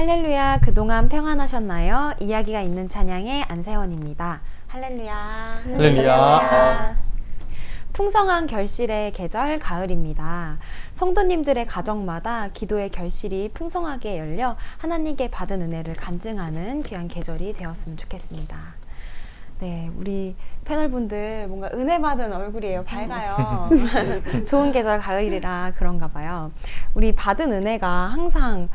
할렐루야, 그동안 평안하셨나요? 이야기가 있는 찬양의 안세원입니다. 할렐루야. 할렐루야. 풍성한 결실의 계절 가을입니다. 성도님들의 가정마다 기도의 결실이 풍성하게 열려 하나님께 받은 은혜를 간증하는 귀한 계절이 되었으면 좋겠습니다. 네, 우리 패널분들 뭔가 은혜 받은 얼굴이에요. 밝아요. 좋은 계절 가을이라 그런가 봐요. 우리 받은 은혜가 항상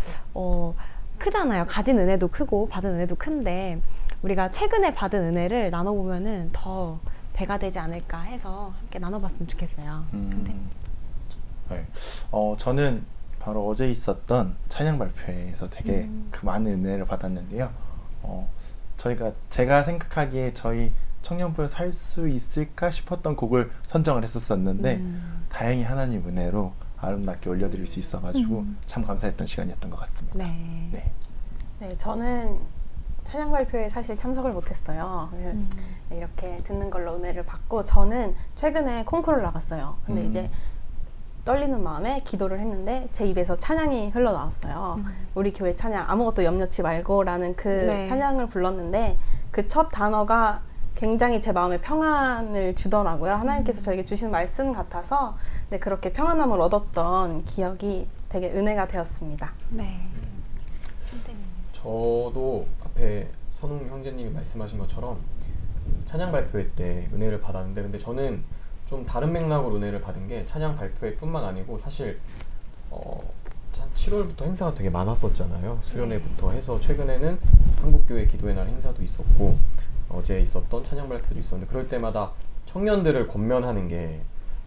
크잖아요. 가진 은혜도 크고 받은 은혜도 큰데 우리가 최근에 받은 은혜를 나눠보면은 더 배가 되지 않을까 해서 함께 나눠봤으면 좋겠어요. 네. 저는 바로 어제 있었던 찬양 발표회에서 되게 그 많은 은혜를 받았는데요. 제가 생각하기에 저희 청년부에서 할 수 있을까 싶었던 곡을 선정을 했었는데 다행히 하나님 은혜로 아름답게 올려드릴 수 있어가지고 참 감사했던 시간이었던 것 같습니다. 네. 네, 저는 찬양 발표에 사실 참석을 못했어요. 이렇게 듣는 걸로 은혜를 받고 저는 최근에 콩쿠르를 나갔어요. 근데 이제 떨리는 마음에 기도를 했는데 제 입에서 찬양이 흘러나왔어요. 우리 교회 찬양 아무것도 염려치 말고라는 그 찬양을 불렀는데 그 첫 단어가 굉장히 제 마음에 평안을 주더라고요. 하나님께서 저에게 주신 말씀 같아서 네, 그렇게 평안함을 얻었던 기억이 되게 은혜가 되었습니다. 네. 저도 앞에 선웅 형제님이 말씀하신 것처럼 찬양 발표회 때 은혜를 받았는데 근데 저는 좀 다른 맥락으로 은혜를 받은 게 찬양 발표회 뿐만 아니고 사실 한 7월부터 행사가 되게 많았었잖아요. 수련회부터 해서 최근에는 한국교회 기도의 날 행사도 있었고 어제 있었던 찬양 발표도 있었는데 그럴 때마다 청년들을 권면하는 게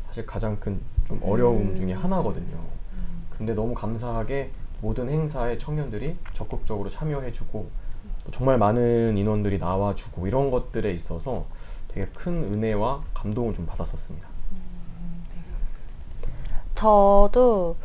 사실 가장 큰 좀 어려움 중에 하나거든요. 근데 너무 감사하게 모든 행사에 청년들이 적극적으로 참여해주고 정말 많은 인원들이 나와주고 이런 것들에 있어서 되게 큰 은혜와 감동을 좀 받았었습니다. 저도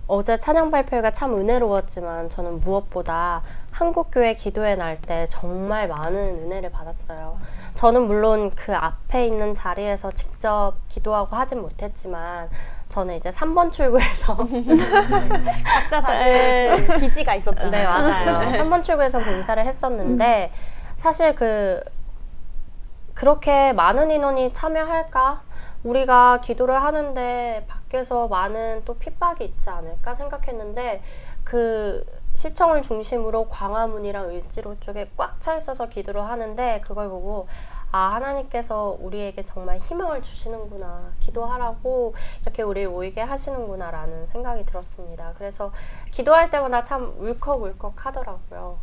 어제 찬양 발표회가 참 은혜로웠지만 저는 무엇보다 한국교회 기도회 날 때 정말 많은 은혜를 받았어요. 저는 물론 그 앞에 있는 자리에서 직접 기도하고 하진 못했지만 저는 이제 3번 출구에서 각자 다른 기지가 있었잖아요. 네, 맞아요. 3번 출구에서 봉사를 했었는데 사실 그렇게 많은 인원이 참여할까? 우리가 기도를 하는데 밖에서 많은 또 핍박이 있지 않을까 생각했는데 그 시청을 중심으로 광화문이랑 을지로 쪽에 꽉 차 있어서 기도를 하는데 그걸 보고 하나님께서 우리에게 정말 희망을 주시는구나, 기도하라고 이렇게 우리를 모이게 하시는구나 라는 생각이 들었습니다. 그래서 기도할 때마다 참 울컥울컥 하더라고요.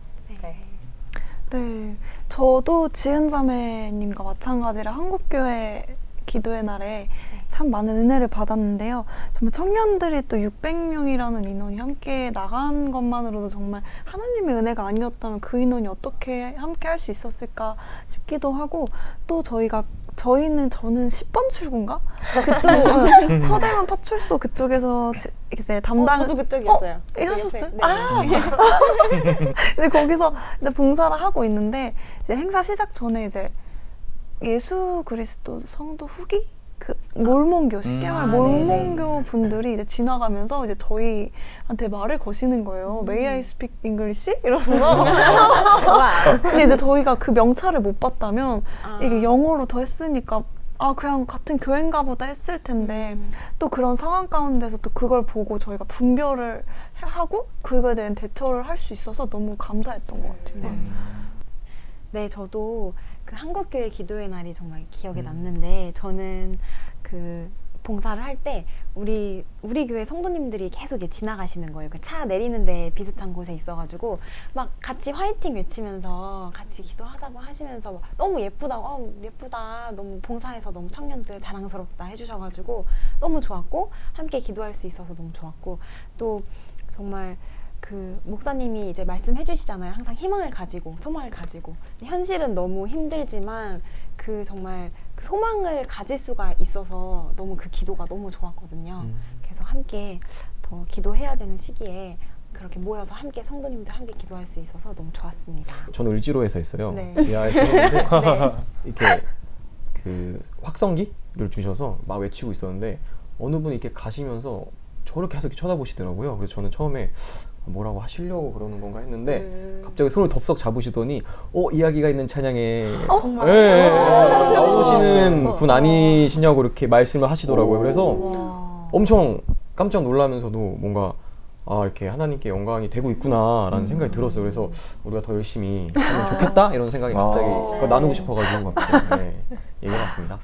네, 저도 지은자매님과 마찬가지로 한국교회 기도의 날에 참 많은 은혜를 받았는데요. 정말 청년들이 또 600명이라는 인원이 함께 나간 것만으로도 정말 하나님의 은혜가 아니었다면 그 인원이 어떻게 함께 할 수 있었을까 싶기도 하고 또 저는 10번 출구인가? 그쪽 서대문 파출소 그쪽에서 이제 담당 저도 그쪽이었어요. 하셨어요? 네. 이제 거기서 이제 봉사를 하고 있는데 이제 행사 시작 전에 이제 예수 그리스도 성도 후기? 그 몰몬교, 쉽게 말하면 몰몬교 분들이 이제 지나가면서 이제 저희한테 말을 거시는 거예요. May I speak English? 이러면서. 근데 이제 저희가 그 명찰을 못 봤다면 이게 영어로 더 했으니까 그냥 같은 교회인가 보다 했을 텐데 또 그런 상황 가운데서 또 그걸 보고 저희가 분별을 하고 그거에 대한 대처를 할 수 있어서 너무 감사했던 것 같아요. 네, 저도 그 한국교회 기도의 날이 정말 기억에 남는데 저는 그 봉사를 할 때 우리 교회 성도님들이 계속 지나가시는 거예요. 그 차 내리는데 비슷한 곳에 있어가지고 막 같이 화이팅 외치면서 같이 기도하자고 하시면서 너무 예쁘다, 예쁘다, 너무 봉사해서 너무 청년들 자랑스럽다 해주셔가지고 너무 좋았고 함께 기도할 수 있어서 너무 좋았고 또 정말 그 목사님이 이제 말씀해 주시잖아요. 항상 희망을 가지고 소망을 가지고 현실은 너무 힘들지만 그 정말 그 소망을 가질 수가 있어서 너무 그 기도가 너무 좋았거든요. 그래서 함께 더 기도해야 되는 시기에 그렇게 모여서 함께 성도님들 함께 기도할 수 있어서 너무 좋았습니다. 저는 을지로에서 했어요. 네. 지하에서 했는데 이렇게 그 확성기를 주셔서 막 외치고 있었는데 어느 분이 이렇게 가시면서 저를 계속 쳐다보시더라고요. 그래서 저는 처음에 뭐라고 하시려고 그러는 건가 했는데 갑자기 손을 덥석 잡으시더니 이야기가 있는 찬양에 나오시는 분 아니시냐고 이렇게 말씀을 하시더라고요. 그래서 엄청 깜짝 놀라면서도 뭔가 이렇게 하나님께 영광이 되고 있구나라는 생각이 들었어요. 그래서 우리가 더 열심히 하면 좋겠다 이런 생각이 갑자기 그거 나누고 싶어가지고 갑자기 얘기해봤습니다.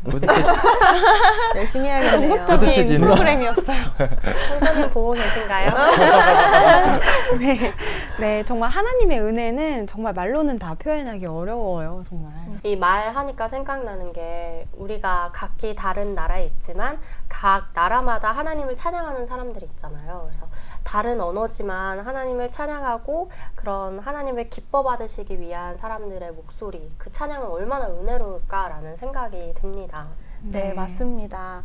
열심히 해야겠네요. 적극적인 프로그램이었어요. 성도님 보고 계신가요? 네, 정말 하나님의 은혜는 정말 말로는 다 표현하기 어려워요, 정말. 이 말 하니까 생각나는 게 우리가 각기 다른 나라에 있지만 각 나라마다 하나님을 찬양하는 사람들이 있잖아요. 그래서 다른 언어지만 하나님을 찬양하고 그런 하나님을 기뻐 받으시기 위한 사람들의 목소리, 그 찬양은 얼마나 은혜로울까라는 생각이 듭니다. 네, 맞습니다.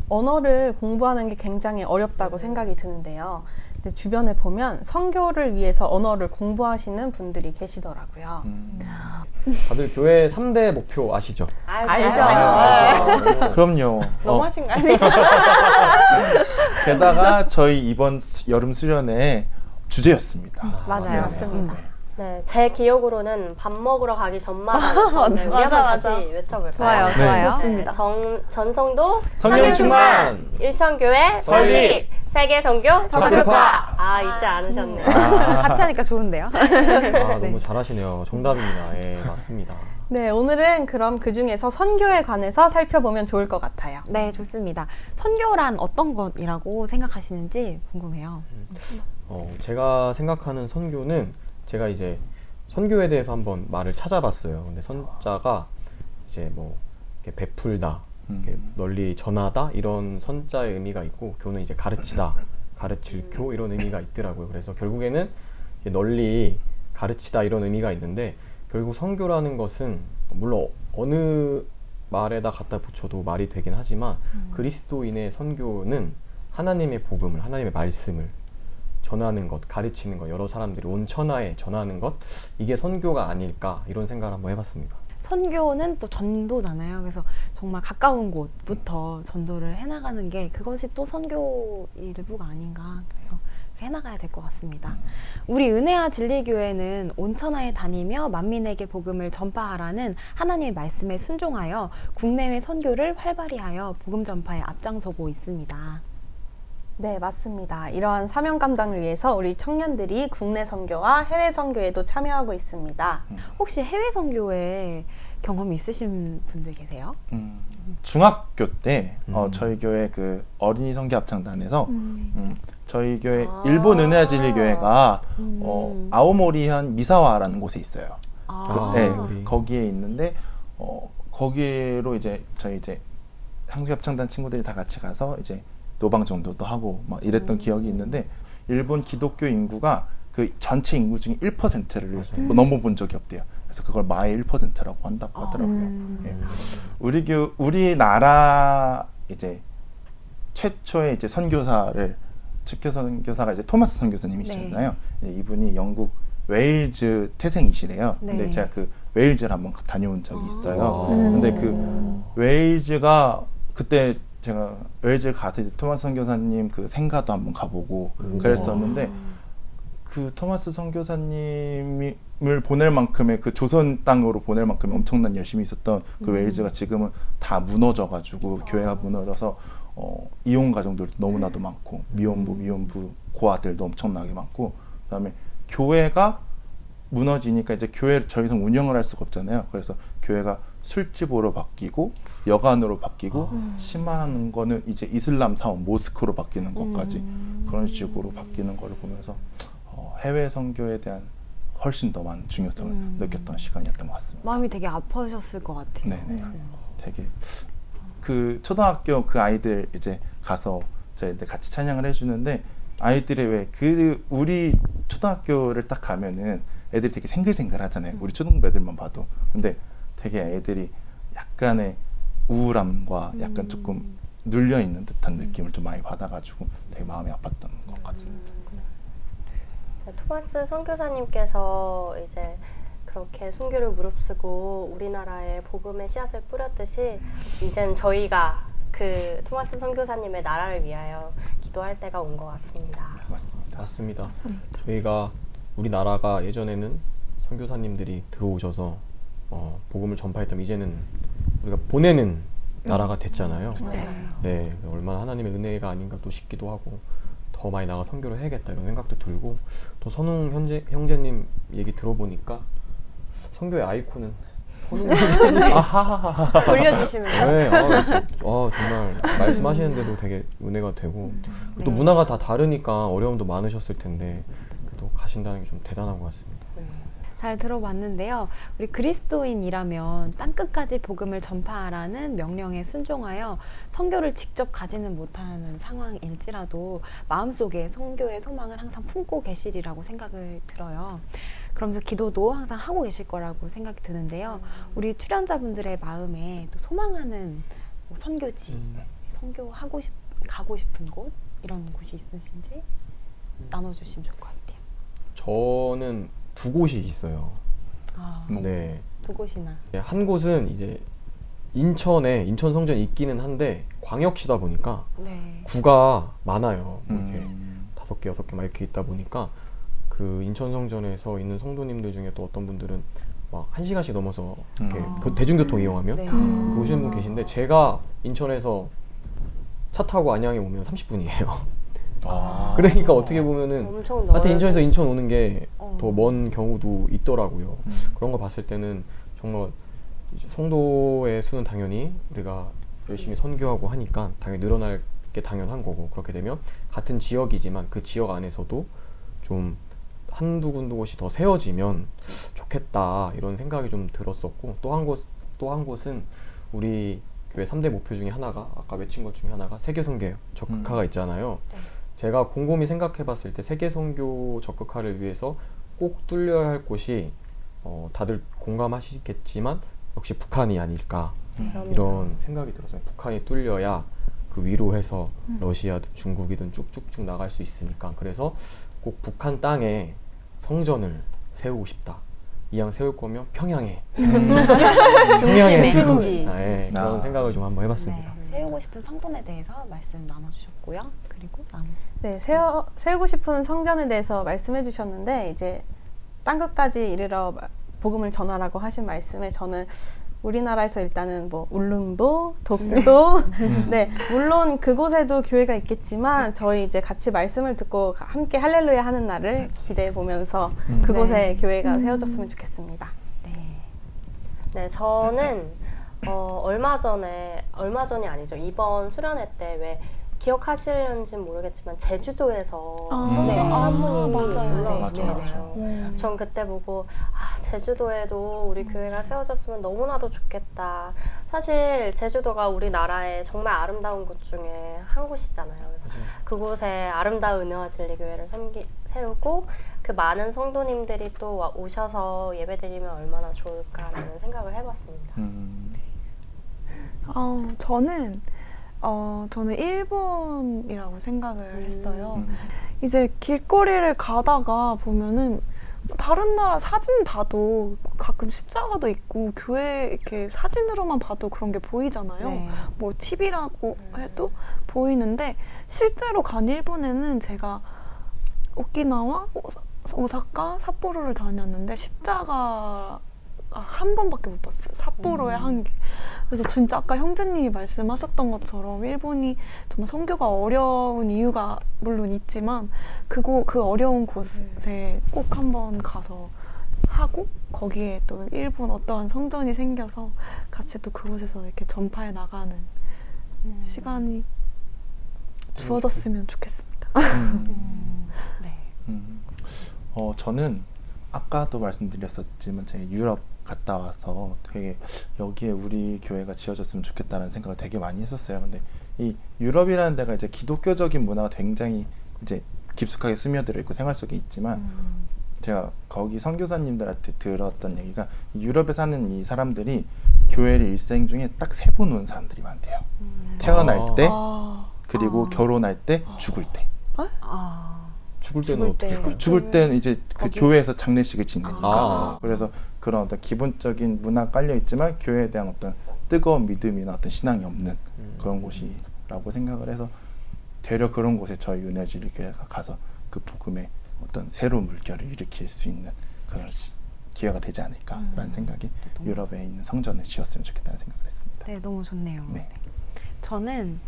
언어를 공부하는 게 굉장히 어렵다고 생각이 드는데요. 근데 주변에 보면 선교를 위해서 언어를 공부하시는 분들이 계시더라고요. 다들 교회 3대 목표 아시죠? 알죠. 그럼요. 너무 하신 거 아니에요? 게다가 저희 이번 여름 수련회 주제였습니다. 맞아요. 맞습니다. 네, 제 기억으로는 밥 먹으러 가기 전마다 저는 우리 한번 다시 외쳐볼까요? 좋아요, 네. 좋아요. 좋습니다. 전성도 성령 충만! 일천교회 설립! 세계 선교 적극화! 잊지 않으셨네요. 같이 하니까 좋은데요? 너무 잘하시네요. 정답입니다. 예, 맞습니다. 네, 오늘은 그럼 그 중에서 선교에 관해서 살펴보면 좋을 것 같아요. 네, 좋습니다. 선교란 어떤 것이라고 생각하시는지 궁금해요. 제가 생각하는 선교는 제가 이제 선교에 대해서 한번 말을 찾아봤어요. 근데 선자가 이제 뭐 이렇게 베풀다, 이렇게 널리 전하다 이런 선자의 의미가 있고 교는 이제 가르치다, 가르칠 교 이런 의미가 있더라고요. 그래서 결국에는 널리 가르치다 이런 의미가 있는데 결국 선교라는 것은 물론 어느 말에다 갖다 붙여도 말이 되긴 하지만 그리스도인의 선교는 하나님의 복음을, 하나님의 말씀을 전하는 것, 가르치는 것, 여러 사람들이 온 천하에 전하는 것, 이게 선교가 아닐까 이런 생각을 한번 해봤습니다. 선교는 또 전도잖아요. 그래서 정말 가까운 곳부터 전도를 해나가는 게 그것이 또 선교 일부가 아닌가. 그래서 해나가야 될 것 같습니다. 우리 은혜와 진리교회는 온 천하에 다니며 만민에게 복음을 전파하라는 하나님의 말씀에 순종하여 국내외 선교를 활발히 하여 복음 전파에 앞장서고 있습니다. 네, 맞습니다. 이러한 사명 감당을 위해서 우리 청년들이 국내 선교와 해외 선교에도 참여하고 있습니다. 혹시 해외 선교에 경험이 있으신 분들 계세요? 중학교 때 저희 교회 그 어린이 선교 합창단에서 저희 교회 일본 은혜와 진리 교회가 아오모리현 미사와라는 곳에 있어요. 거기에 있는데 거기로 이제 저희 이제 향수 합창단 친구들이 다 같이 가서 이제 노방 정도도 하고 막 이랬던 기억이 있는데 일본 기독교 인구가 그 전체 인구 중에 1%를 넘어본 적이 없대요. 그래서 그걸 마의 1%라고 한다고 하더라고요. 예. 우리나라 이제 최초의 이제 선교사를 최초 선교사가 이제 토마스 선교사님이시잖아요. 네. 이분이 영국 웨일즈 태생이시래요. 네. 근데 제가 그 웨일즈를 한번 다녀온 적이 있어요. 근데 그 웨일즈가 그때 제가 웨일즈 가서 이제 토마스 선교사님 그 생가도 한번 가보고 그랬었는데 그 토마스 선교사님을 보낼 만큼의 그 조선 땅으로 보낼 만큼의 엄청난 열심히 있었던 그 웨일즈가 지금은 다 무너져가지고 교회가 무너져서 이혼 가정들도 너무나도 많고 미혼부 고아들도 엄청나게 많고 그다음에 교회가 무너지니까 이제 교회를 더 이상 운영을 할 수가 없잖아요. 그래서 교회가 술집으로 바뀌고 여관으로 바뀌고 심한 거는 이제 이슬람 사원 모스크로 바뀌는 것까지 그런 식으로 바뀌는 거를 보면서 해외 선교에 대한 훨씬 더 많은 중요성을 느꼈던 시간이었던 것 같습니다. 마음이 되게 아프셨을 것 같아요. 네네. 되게 그 초등학교 그 아이들 이제 가서 저희들 같이 찬양을 해주는데 아이들의 왜 그 우리 초등학교를 딱 가면은 애들이 되게 생글생글 하잖아요. 우리 초등부 애들만 봐도. 근데 되게 애들이 약간의 우울함과 약간 조금 눌려있는 듯한 느낌을 좀 많이 받아가지고 되게 마음이 아팠던 것 같습니다. 토마스 선교사님께서 이제 그렇게 순교를 무릅쓰고 우리나라에 복음의 씨앗을 뿌렸듯이 이젠 저희가 그 토마스 선교사님의 나라를 위하여 기도할 때가 온 것 같습니다. 맞습니다. 맞습니다. 저희가 우리나라가 예전에는 선교사님들이 들어오셔서 복음을 전파했다면 이제는 우리가 보내는 나라가 됐잖아요. 네, 얼마나 하나님의 은혜가 아닌가 또 싶기도 하고 더 많이 나가 선교를 해야겠다 이런 생각도 들고 또 선웅 형제님 얘기 들어보니까 선교의 아이콘은 선웅 올려주시면 네, 정말 말씀하시는데도 되게 은혜가 되고 또 네. 문화가 다 다르니까 어려움도 많으셨을 텐데 또 가신다는 게 좀 대단한 것 같습니다. 잘 들어봤는데요. 우리 그리스도인이라면 땅끝까지 복음을 전파하라는 명령에 순종하여 선교를 직접 가지는 못하는 상황일지라도 마음속에 선교의 소망을 항상 품고 계시리라고 생각을 들어요. 그러면서 기도도 항상 하고 계실 거라고 생각이 드는데요. 우리 출연자분들의 마음에 또 소망하는 뭐 선교지, 선교하고 가고 싶은 곳 이런 곳이 있으신지 나눠주시면 좋을 것 같아요. 저는 두 곳이 있어요. 네. 두 곳이나. 한 곳은 이제 인천에 인천 성전이 있기는 한데 광역시다 보니까 네. 구가 많아요. 이렇게 5개, 6개 막 이렇게 있다 보니까 그 인천 성전에서 있는 성도님들 중에 또 어떤 분들은 막 1시간씩 넘어서 이렇게 대중교통 이용하면 네. 오시는 분 계신데 제가 인천에서 차 타고 안양에 오면 30분이에요. 그러니까 어떻게 보면은 엄청 하여튼 인천에서 인천 오는 게 더 어. 먼 경우도 있더라고요. 그런 거 봤을 때는 정말 이제 성도의 수는 당연히 우리가 열심히 선교하고 하니까 당연히 늘어날 게 당연한 거고 그렇게 되면 같은 지역이지만 그 지역 안에서도 좀 한두 군데 곳이 더 세워지면 좋겠다 이런 생각이 좀 들었었고 또 한 곳은 우리 교회 3대 목표 중에 하나가 아까 외친 것 중에 하나가 세계선교 적극화가 있잖아요. 제가 곰곰이 생각해 봤을 때 세계선교 적극화를 위해서 꼭 뚫려야 할 곳이 다들 공감하시겠지만 역시 북한이 아닐까 이런 생각이 들었어요. 북한이 뚫려야 그 위로 해서 러시아든 중국이든 쭉쭉쭉 나갈 수 있으니까 그래서 꼭 북한 땅에 성전을 세우고 싶다. 이왕 세울 거면 평양에 평양에 중심지. 그런 생각을 좀 한번 해봤습니다. 네. 세우고 싶은 성전에 대해서 말씀 나눠주셨고요. 그리고 네, 세우고 싶은 성전에 대해서 말씀해 주셨는데 이제 땅끝까지 이르러 복음을 전하라고 하신 말씀에 저는 우리나라에서 일단은 뭐 울릉도, 독도 네, 물론 그곳에도 교회가 있겠지만 저희 이제 같이 말씀을 듣고 함께 할렐루야 하는 날을 기대해 보면서 그곳에 네. 교회가 세워졌으면 좋겠습니다. 네, 저는 얼마 전이 아니죠. 이번 수련회 때 왜 기억하실는지는 모르겠지만 제주도에서 선생님 한 분이 맞아요. 올라오시잖아요. 전 그때 보고 제주도에도 우리 교회가 세워졌으면 너무나도 좋겠다. 사실 제주도가 우리나라의 정말 아름다운 곳 중에 한 곳이잖아요. 그래서 그곳에 아름다운 은혜와 진리 교회를 세우고 그 많은 성도님들이 또 오셔서 예배드리면 얼마나 좋을까라는 생각을 해봤습니다. 저는 일본이라고 생각을 했어요. 이제 길거리를 가다가 보면은 다른 나라 사진 봐도 가끔 십자가도 있고 교회 이렇게 사진으로만 봐도 그런 게 보이잖아요. 네. 뭐 TV라고 해도 보이는데 실제로 간 일본에는 제가 오키나와 오사카, 삿포로를 다녔는데 십자가 한 번밖에 못 봤어요. 삿포로에 한 개. 그래서 진짜 아까 형제님이 말씀하셨던 것처럼 일본이 정말 선교가 어려운 이유가 물론 있지만 그 어려운 곳에 꼭 한번 가서 하고 거기에 또 일본 어떠한 성전이 생겨서 같이 또 그곳에서 이렇게 전파해 나가는 시간이 주어졌으면 좋겠습니다. 저는 아까도 말씀드렸었지만 제가 유럽 갔다 와서 되게 여기에 우리 교회가 지어졌으면 좋겠다는 생각을 되게 많이 했었어요. 근데 이 유럽이라는 데가 이제 기독교적인 문화가 굉장히 이제 깊숙하게 스며들어 있고 생활 속에 있지만 제가 거기 선교사님들한테 들었던 얘기가 유럽에 사는 이 사람들이 교회를 일생 중에 딱 3번 온 사람들이 많대요. 태어날 때 그리고 결혼할 때 죽을 때. 죽을 때는 어떻게? 죽을 때는 이제 그 교회에서 장례식을 지내니까. 그래서 그런 어떤 기본적인 문화 깔려 있지만 교회에 대한 어떤 뜨거운 믿음이나 어떤 신앙이 없는 그런 곳이라고 생각을 해서 되려 그런 곳에 저희 은혜주일 교회가 가서 그 복음의 어떤 새로운 물결을 일으킬 수 있는 그런 기회가 되지 않을까라는 생각이 유럽에 있는 성전을 지었으면 좋겠다는 생각을 했습니다. 네, 너무 좋네요. 네. 저는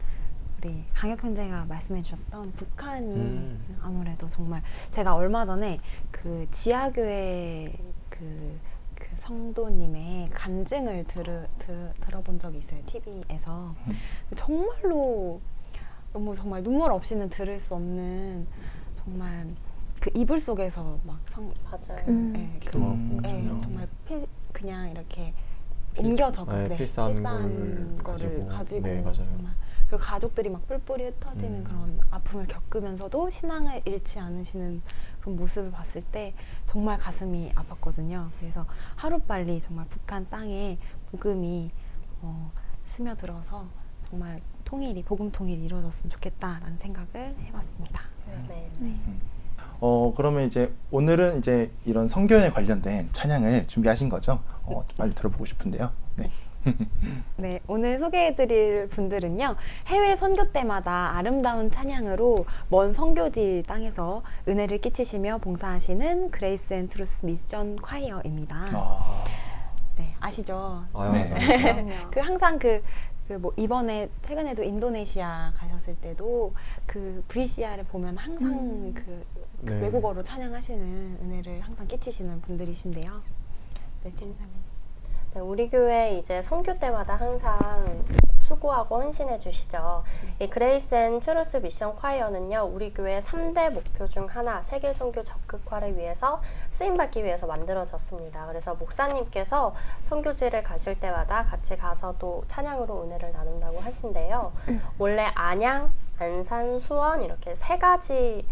우리 강혁 형제가 말씀해 주셨던 북한이 아무래도 정말 제가 얼마 전에 그 지하교회 그 성도님의 간증을 들어본 적이 있어요. TV에서. 정말로 너무 정말 눈물 없이는 들을 수 없는 정말 그 이불 속에서 막 맞아요. 네, 기도하고 정말 그냥 이렇게 옮겨 적어 필사한 거를 가지고 네, 맞아요. 정말 그리고 가족들이 막 뿔뿔이 흩어지는 그런 아픔을 겪으면서도 신앙을 잃지 않으시는 그런 모습을 봤을 때 정말 가슴이 아팠거든요. 그래서 하루빨리 정말 북한 땅에 복음이 스며들어서 정말 복음 통일이 이루어졌으면 좋겠다라는 생각을 해봤습니다. 네. 그러면 이제 오늘은 이제 이런 성교에 관련된 찬양을 준비하신 거죠? 빨리 들어보고 싶은데요. 네. 네, 오늘 소개해드릴 분들은요, 해외 선교 때마다 아름다운 찬양으로 먼 선교지 땅에서 은혜를 끼치시며 봉사하시는 그레이스 앤 트루스 미션 콰이어입니다. 네, 아시죠? 네. 그 항상 뭐 이번에 최근에도 인도네시아 가셨을 때도 그 VCR을 보면 항상 그 네. 외국어로 찬양하시는 은혜를 항상 끼치시는 분들이신데요. 네, 진사님. 네, 우리 교회 이제 선교 때마다 항상 수고하고 헌신해 주시죠. 이 그레이스 앤 트루스 미션 콰이어는요, 우리 교회 3대 목표 중 하나, 세계 선교 적극화를 위해서 쓰임받기 위해서 만들어졌습니다. 그래서 목사님께서 선교지를 가실 때마다 같이 가서 또 찬양으로 은혜를 나눈다고 하신데요. 원래 안양, 안산, 수원 이렇게 세 개의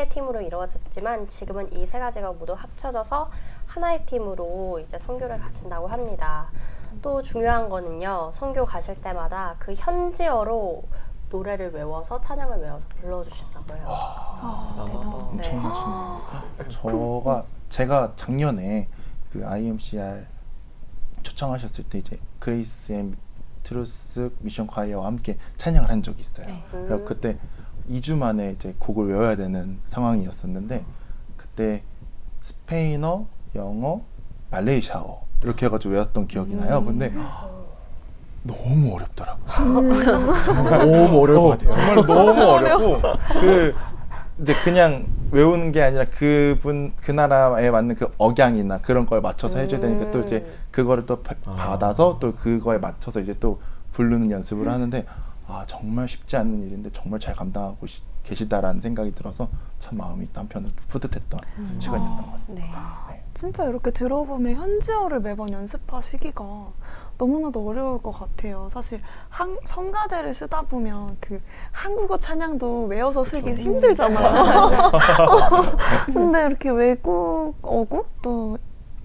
팀으로 이루어졌지만 지금은 이 세 가지가 모두 합쳐져서 하나의 팀으로 이제 선교를 가신다고 합니다. 또 중요한 거는요, 선교 가실 때마다 그 현지어로 노래를 외워서 찬양을 외워서 불러주신다고 해요. 엄청나시네요. 제가 작년에 그 IMCR 초청하셨을 때 이제 그레이스 앤 트루스 미션 콰이어와 함께 찬양을 한 적이 있어요. 그래서 그때 2주 만에 이제 곡을 외워야 되는 상황이었었는데 그때 스페인어, 영어, 말레이시아어 이렇게 해가지고 외웠던 기억이 나요. 근데 너무 어렵더라고요. 너무 어려울 것 같아요. 정말 너무 어렵고 이제 그냥 외우는 게 아니라 그 나라에 맞는 그 억양이나 그런 걸 맞춰서 해줘야 되니까 또 이제 그거를 또 받아서 또 그거에 맞춰서 이제 또 부르는 연습을 하는데 정말 쉽지 않은 일인데 정말 잘 감당하고 계시다라는 생각이 들어서 참 마음이 또 한편으로 뿌듯했던 시간이었던 것 같습니다. 네. 진짜 이렇게 들어보면 현지어를 매번 연습하시기가 너무나도 어려울 것 같아요. 사실 성가대를 쓰다 보면 그 한국어 찬양도 외워서 쓰기 힘들잖아요. 근데 이렇게 외국어고 또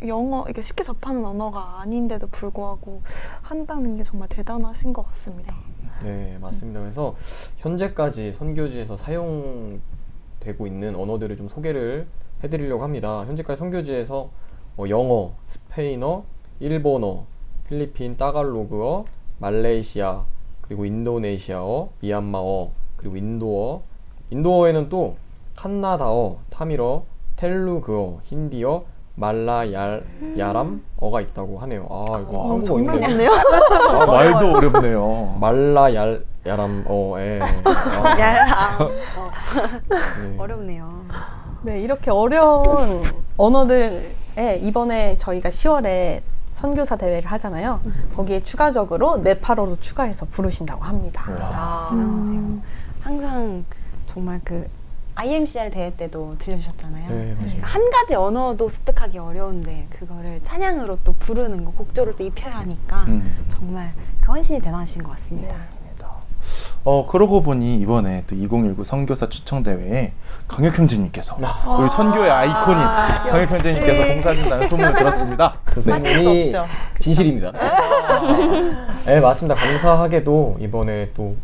영어, 이게 쉽게 접하는 언어가 아닌데도 불구하고 한다는 게 정말 대단하신 것 같습니다. 네, 맞습니다. 그래서 현재까지 선교지에서 사용되고 있는 언어들을 좀 소개를 해드리려고 합니다. 현재까지 선교지에서 영어, 스페인어, 일본어, 필리핀 따갈로그어, 말레이시아, 그리고 인도네시아어, 미얀마어, 그리고 인도어에는 또 칸나다어, 타밀어, 텔루그어, 힌디어, 말라야람어가 있다고 하네요. 이거 한국어 정말 있는데. 많네요. 말도 어렵네요. 말라야람어. 네. 어렵네요. 네, 이렇게 어려운 언어들에 이번에 저희가 10월에 선교사 대회를 하잖아요. 거기에 추가적으로 네팔어로 추가해서 부르신다고 합니다. 항상 정말 그 IMCR 대회 때도 들려주셨잖아요. 네, 맞아요. 한 가지 언어도 습득하기 어려운데 그거를 찬양으로 또 부르는 거, 곡조를 또 입혀야 하니까 정말 그 헌신이 대단하신 것 같습니다. 그러고 보니 이번에 또 2019 선교사 초청대회에 강혁 형제님께서 우리 선교의 아이콘인 강혁 형제님께서 봉사하신다는 소문을 들었습니다. 소문이 진실입니다. 네, 맞습니다. 감사하게도 이번에 또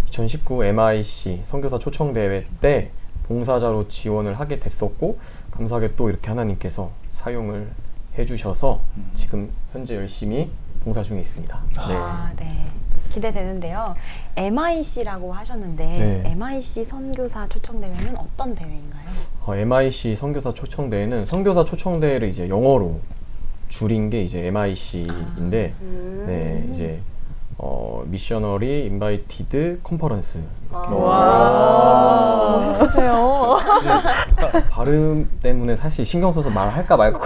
2019 MIC 선교사 초청대회 때 봉사자로 지원을 하게 됐었고, 감사하게 또 이렇게 하나님께서 사용을 해주셔서 지금 현재 열심히 봉사 중에 있습니다. 아, 네. 기대되는데요. MIC라고 하셨는데 네. MIC 선교사 초청대회는 어떤 대회인가요? MIC 선교사 초청대회는 선교사 초청대회를 이제 영어로 줄인 게 이제 MIC인데, 네, 이제 미셔너리 인바이티드 컨퍼런스. 와, 멋있으세요. 발음 때문에 사실 신경 써서 말할까 말까.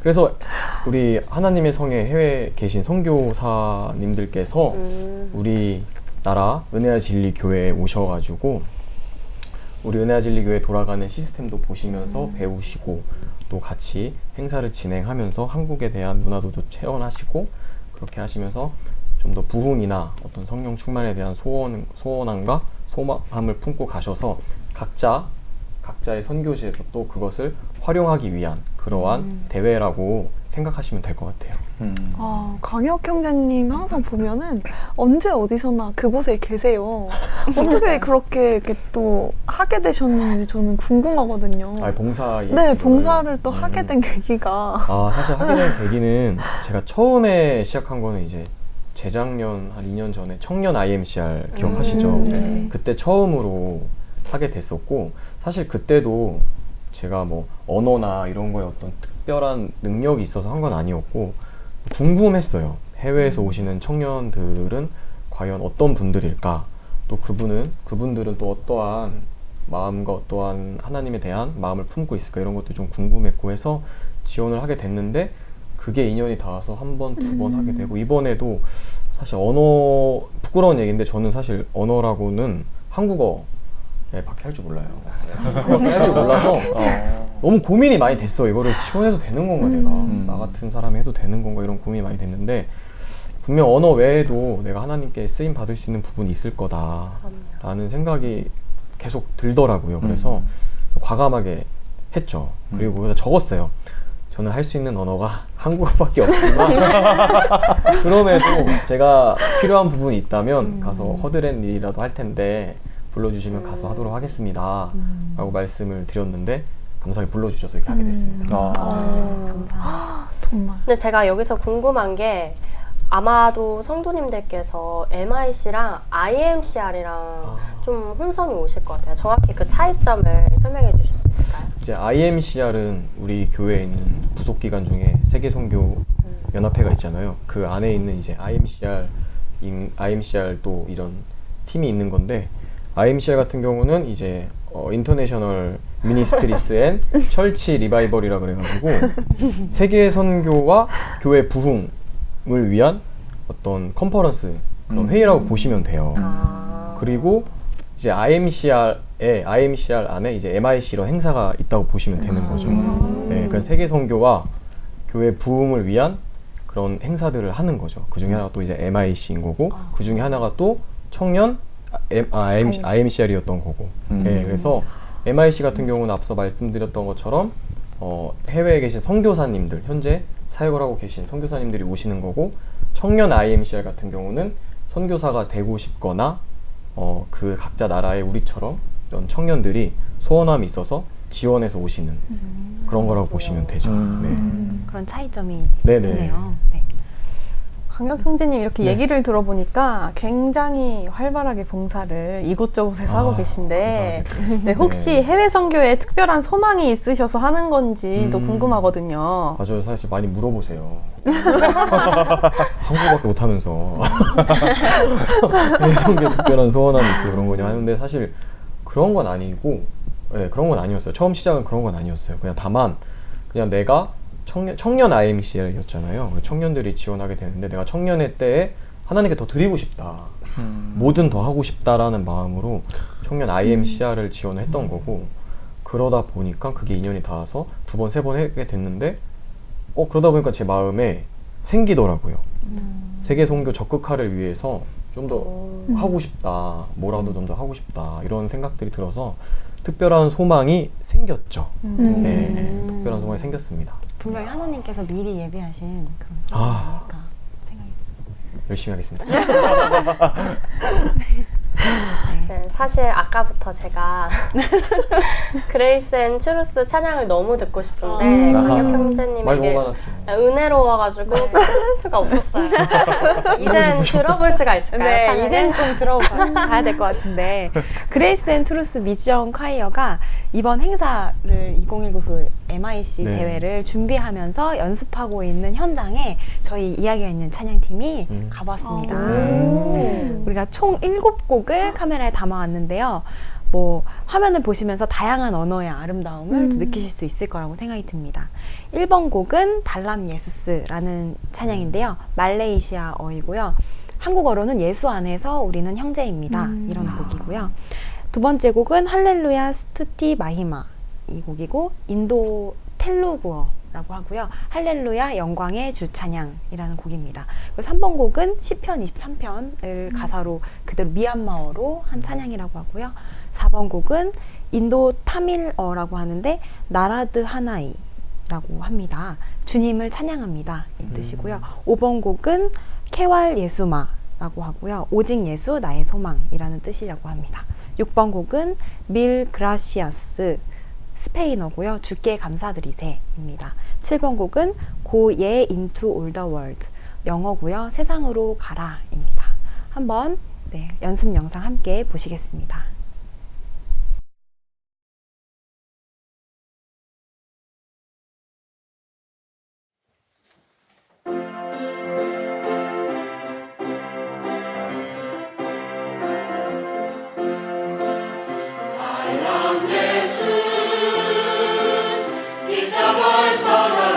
그래서 우리 하나님의 성에 해외에 계신 선교사님들께서 우리 나라 은혜와 진리 교회에 오셔가지고 우리 은혜와 진리 교회 돌아가는 시스템도 보시면서 배우시고 또 같이 행사를 진행하면서 한국에 대한 문화도 좀 체험하시고 그렇게 하시면서 좀 더 부흥이나 어떤 성령 충만에 대한 소원함과 소망함을 품고 가셔서 각자의 선교지에서 또 그것을 활용하기 위한 그러한 대회라고 생각하시면 될 것 같아요. 강혁 형제님 항상 보면은 언제 어디서나 그곳에 계세요. 어떻게 그렇게 이렇게 또 하게 되셨는지 저는 궁금하거든요. 봉사 네, 봉사를 또 하게 된 계기가. 사실 하게 된 계기는 제가 처음에 시작한 거는 이제 재작년 한 2년 전에 청년 IMCR 기억하시죠? 네. 그때 처음으로 하게 됐었고 사실 그때도 제가 뭐 언어나 이런 거에 어떤 특별한 능력이 있어서 한 건 아니었고 궁금했어요. 해외에서 오시는 청년들은 과연 어떤 분들일까? 또 그분들은 또 어떠한 마음과 어떠한 하나님에 대한 마음을 품고 있을까? 이런 것도 좀 궁금했고 해서 지원을 하게 됐는데 그게 인연이 닿아서 한 번, 두 번 하게 되고 이번에도 사실 언어 부끄러운 얘기인데 저는 사실 언어라고는 한국어 밖에 할 줄 몰라요. 한국어밖에 할 줄 몰라서 너무 고민이 많이 됐어. 이거를 지원해도 되는 건가 내가 나 같은 사람이 해도 되는 건가 이런 고민이 많이 됐는데 분명 언어 외에도 내가 하나님께 쓰임 받을 수 있는 부분이 있을 거다라는 생각이 계속 들더라고요. 그래서 과감하게 했죠. 그리고 적었어요. 저는 할 수 있는 언어가 한국어밖에 없지만 그럼에도 제가 필요한 부분이 있다면 가서 허드렛 일이라도 할 텐데 불러주시면 가서 하도록 하겠습니다 라고 말씀을 드렸는데 감사하게 불러주셔서 이렇게 하게 됐습니다. 감사합니다. 정말. 근데 제가 여기서 궁금한 게 아마도 성도님들께서 MIC랑 IMCR이랑 좀 혼선이 오실 것 같아요. 정확히 그 차이점을 설명해 주실 수 있을까요? 이제 IMCR은 우리 교회에 있는 부속기관 중에 세계선교연합회가 있잖아요. 그 안에 있는 이제 IMCR도 이런 팀이 있는 건데 IMCR 같은 경우는 이제 인터내셔널 미니스트리스 앤 철치 리바이벌이라 그래가지고 세계 선교와 교회 부흥을 위한 어떤 컨퍼런스 그런 회의라고 보시면 돼요. 그리고 이제 IMCR 안에 이제 MIC 이런 행사가 있다고 보시면 되는 거죠. 네, 그러니까 세계 선교와 교회 부흥을 위한 그런 행사들을 하는 거죠. 그 중에 하나가 또 이제 MIC인 거고 그 중에 하나가 또 청년 IMCR이었던 거고. 네, 그래서 MIC 같은 경우는 앞서 말씀드렸던 것처럼 해외에 계신 선교사님들, 현재 사역을 하고 계신 선교사님들이 오시는 거고, 청년 IMCR 같은 경우는 선교사가 되고 싶거나 그 각자 나라의 우리처럼 이런 청년들이 소원함이 있어서 지원해서 오시는 그런 거라고 보시면 되죠. 네. 그런 차이점이 네네. 있네요. 네. 강혁 형제님 이렇게 얘기를 들어보니까 굉장히 활발하게 봉사를 이곳저곳에서 하고 계신데 네, 혹시 해외 선교에 특별한 소망이 있으셔서 하는 건지도 궁금하거든요. 맞아요. 사실 많이 물어보세요. 한국어밖에 못하면서 해외 선교에 특별한 소원함이 있어요. 그런 거냐 하는데 사실 그런 건 아니고 그런 건 아니었어요. 처음 시작은 그런 건 아니었어요. 다만 내가 청년 IMCR이었잖아요. 청년들이 지원하게 되는데 내가 청년의 때에 하나님께 더 드리고 싶다. 뭐든 더 하고 싶다라는 마음으로 청년 IMCR을 지원했던 거고 그러다 보니까 그게 인연이 닿아서 2번, 3번 하게 됐는데 그러다 보니까 제 마음에 생기더라고요. 세계 선교 적극화를 위해서 좀 더 하고 싶다. 뭐라도 좀 더 하고 싶다. 이런 생각들이 들어서 특별한 소망이 생겼죠. 네, 특별한 소망이 생겼습니다. 분명히 하나님께서 미리 예비하신 그런 소망이 아닐까 생각이 듭니다. 열심히 하겠습니다. 네, 사실 아까부터 제가 그레이스 앤 트루스 찬양을 너무 듣고 싶은데 아하. 강혁 말 형제님에게 너무 많았죠. 은혜로워가지고 끊을 수가 없었어요. 이젠 들어볼 수가 있을까요? 네, 찬양을? 이제는 좀 들어가야 될 것 같은데 그레이스 앤 트루스 미션 콰이어가 이번 행사를 2019 그 MIC 네. 대회를 준비하면서 연습하고 있는 현장에 저희 이야기가 있는 찬양팀이 가봤습니다. 우리가 총 7곡을 카메라에 담아왔는데요. 뭐 화면을 보시면서 다양한 언어의 아름다움을 또 느끼실 수 있을 거라고 생각이 듭니다. 1번 곡은 달람 예수스라는 찬양인데요. 말레이시아어이고요. 한국어로는 예수 안에서 우리는 형제입니다. 이런 곡이고요. 두 번째 곡은 할렐루야 스투티 마히마 이 곡이고 인도 텔루구어라고 하고요. 할렐루야 영광의 주 찬양이라는 곡입니다. 그리고 3번 곡은 시편 23편을 가사로 그대로 미얀마어로 한 찬양이라고 하고요. 4번 곡은 인도 타밀어라고 하는데 나라드 하나이라고 합니다. 주님을 찬양합니다. 이 뜻이고요. 5번 곡은 케왈 예수마라고 하고요. 오직 예수 나의 소망이라는 뜻이라고 합니다. 6번 곡은 밀 그라시아스 스페인어고요. 주께 감사드리세입니다. 7번 곡은 Go ye into all the world 영어고요. 세상으로 가라입니다. 한번 연습 영상 함께 보시겠습니다. Kita bersama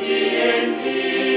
Y en mí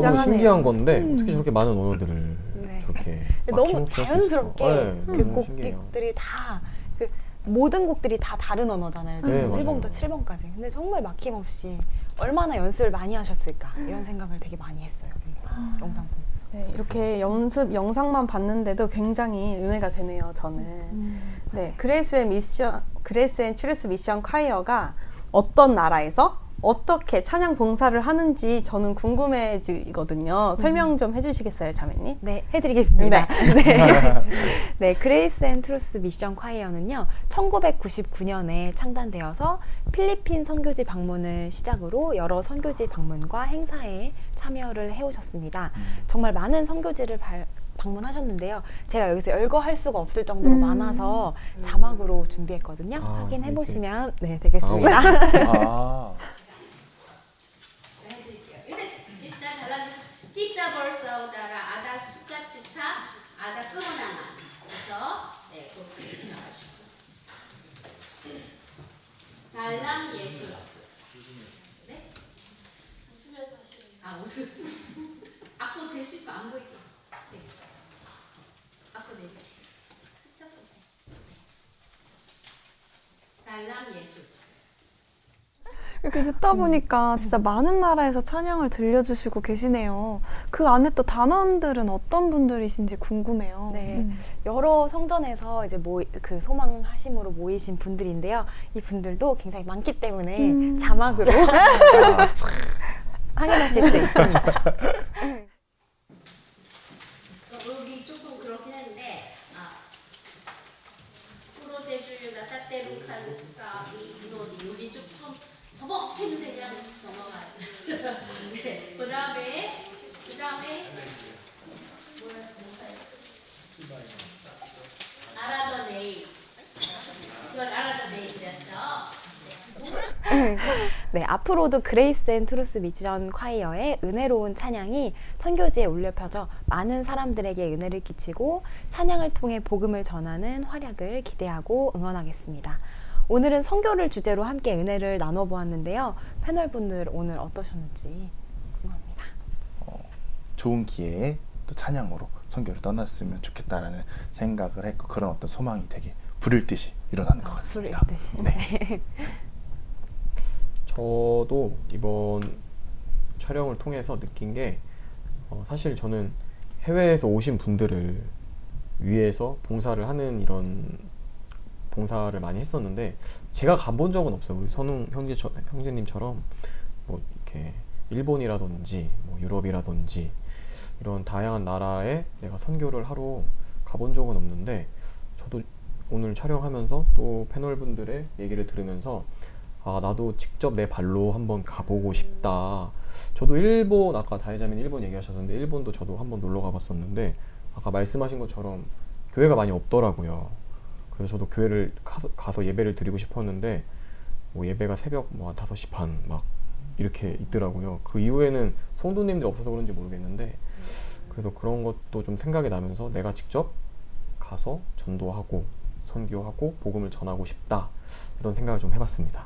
굉장하네요. 신기한 건데 어떻게 저렇게 많은 언어들을 네. 저렇게 너무 막힘없이 할수 자연스럽게 있을까? 네, 그 너무 신기해요. 곡들이 다 그 모든 곡들이 다 다른 언어잖아요. 지금 네, 맞아요. 1번부터 7번까지. 근데 정말 막힘없이 얼마나 연습을 많이 하셨을까 이런 생각을 되게 많이 했어요. 영상 보면서. 네, 이렇게 연습 영상만 봤는데도 굉장히 은혜가 되네요. 저는. 네, 그레이스 앤 트루스 미션 콰이어가 어떤 나라에서 어떻게 찬양 봉사를 하는지 저는 궁금해지거든요. 설명 좀 해주시겠어요, 자매님? 네, 해드리겠습니다. 네. 네, 그레이스 앤 트루스 미션 콰이어는요, 1999년에 창단되어서 필리핀 선교지 방문을 시작으로 여러 선교지 방문과 행사에 참여를 해오셨습니다. 정말 많은 선교지를 방문하셨는데요. 제가 여기서 열거할 수가 없을 정도로 많아서 자막으로 준비했거든요. 아, 확인해 보시면 네, 아, 되겠습니다. 아. 일단 달라주세요. kita bersaudara ada sukacita, ada kemenangan. 그래서 네, 그렇게 나가시죠. 다람 예수스. 네? 웃으면서 하시는. 아 웃음. 앞으로 될 수 있으면 안 보이게. 네. 앞으로 내. 숫자 보세요. 다람 예수스. 이렇게 듣다 보니까 진짜 많은 나라에서 찬양을 들려주시고 계시네요. 그 안에 또 단원들은 어떤 분들이신지 궁금해요. 네, 여러 성전에서 이제 그 소망하심으로 모이신 분들인데요. 이 분들도 굉장히 많기 때문에 자막으로 확인하실 수 있습니다. 여기 조금 그렇긴 했는데 프로 제주류가 따뜻한 싸움이 무너지 여기 조금 버벅했는데 그냥 넘어가죠. 네, 그다음에 알아던 네이 이건 알아던 네이였죠. 네, 앞으로도 그레이스 앤 트루스 미션 콰이어의 은혜로운 찬양이 선교지에 울려 펴져 많은 사람들에게 은혜를 끼치고 찬양을 통해 복음을 전하는 활약을 기대하고 응원하겠습니다. 오늘은 선교를 주제로 함께 은혜를 나눠보았는데요. 패널분들 오늘 어떠셨는지 궁금합니다. 좋은 기회에 또 찬양으로 선교를 떠났으면 좋겠다라는 생각을 했고 그런 어떤 소망이 되게 불일 듯이 일어나는 것 같습니다. 불일 듯이. 네. 저도 이번 촬영을 통해서 느낀 게 사실 저는 해외에서 오신 분들을 위해서 봉사를 하는 이런 봉사를 많이 했었는데 제가 가본 적은 없어요. 우리 선웅 형제님처럼 뭐 이렇게 일본이라든지 뭐 유럽이라든지 이런 다양한 나라에 내가 선교를 하러 가본 적은 없는데 저도 오늘 촬영하면서 또 패널분들의 얘기를 들으면서 나도 직접 내 발로 한번 가보고 싶다. 저도 일본, 아까 다혜자매는 일본 얘기하셨는데 일본도 저도 한번 놀러 가봤었는데 아까 말씀하신 것처럼 교회가 많이 없더라고요. 그래서 저도 교회를 가서 예배를 드리고 싶었는데 뭐 예배가 새벽 뭐 5시 반 막 이렇게 있더라고요. 그 이후에는 성도님들이 없어서 그런지 모르겠는데 그래서 그런 것도 좀 생각이 나면서 내가 직접 가서 전도하고 선교하고 복음을 전하고 싶다 이런 생각을 좀 해봤습니다.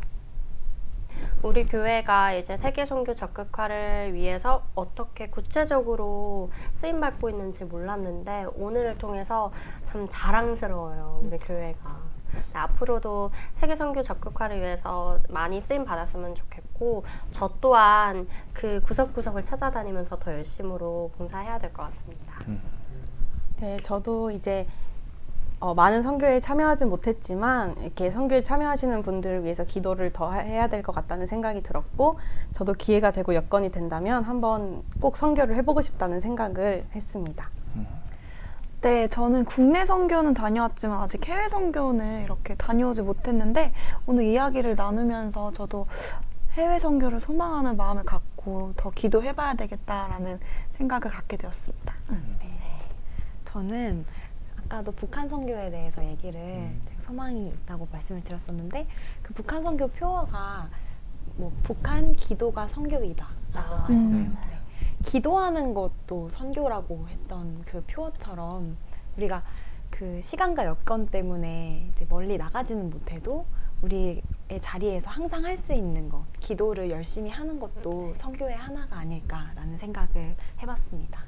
우리 교회가 이제 세계 선교 적극화를 위해서 어떻게 구체적으로 쓰임 밟고 있는지 몰랐는데 오늘을 통해서 참 자랑스러워요. 우리 교회가. 앞으로도 세계 선교 적극화를 위해서 많이 쓰임 받았으면 좋겠고 저 또한 그 구석구석을 찾아다니면서 더 열심으로 봉사해야 될 것 같습니다. 네, 저도 이제 많은 선교에 참여하진 못했지만 이렇게 선교에 참여하시는 분들을 위해서 기도를 더 해야 될 것 같다는 생각이 들었고 저도 기회가 되고 여건이 된다면 한번 꼭 선교를 해보고 싶다는 생각을 했습니다. 네, 저는 국내 선교는 다녀왔지만 아직 해외 선교는 이렇게 다녀오지 못했는데 오늘 이야기를 나누면서 저도 해외 선교를 소망하는 마음을 갖고 더 기도해봐야 되겠다라는 생각을 갖게 되었습니다. 저는 아까도 북한 선교에 대해서 얘기를 제가 소망이 있다고 말씀을 드렸었는데 그 북한 선교 표어가 뭐 북한 기도가 선교이다라고 하시나요? 네. 기도하는 것도 선교라고 했던 그 표어처럼 우리가 그 시간과 여건 때문에 이제 멀리 나가지는 못해도 우리 자리에서 항상 할 수 있는 것, 기도를 열심히 하는 것도 선교의 하나가 아닐까라는 생각을 해봤습니다.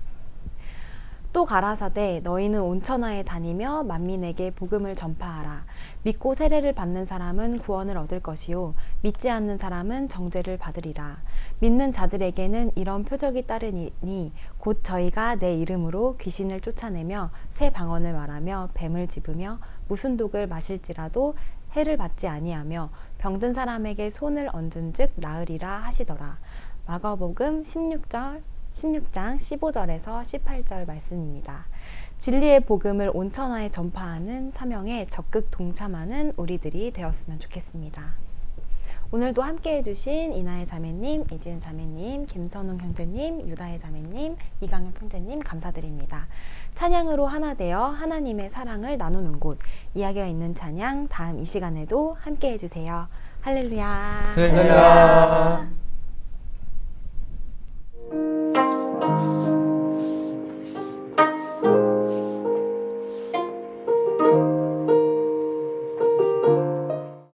또 가라사대 너희는 온 천하에 다니며 만민에게 복음을 전파하라. 믿고 세례를 받는 사람은 구원을 얻을 것이요 믿지 않는 사람은 정죄를 받으리라. 믿는 자들에게는 이런 표적이 따르니 곧 저희가 내 이름으로 귀신을 쫓아내며 새 방언을 말하며 뱀을 집으며 무슨 독을 마실지라도 해를 받지 아니하며 병든 사람에게 손을 얹은즉 나으리라 하시더라. 마가복음 16장 15절에서 18절 말씀입니다. 진리의 복음을 온 천하에 전파하는 사명에 적극 동참하는 우리들이 되었으면 좋겠습니다. 오늘도 함께 해주신 이나의 자매님, 이지은 자매님, 김선웅 형제님, 유다의 자매님, 이강혁 형제님 감사드립니다. 찬양으로 하나 되어 하나님의 사랑을 나누는 곳, 이야기가 있는 찬양 다음 이 시간에도 함께 해주세요. 할렐루야. 할렐루야.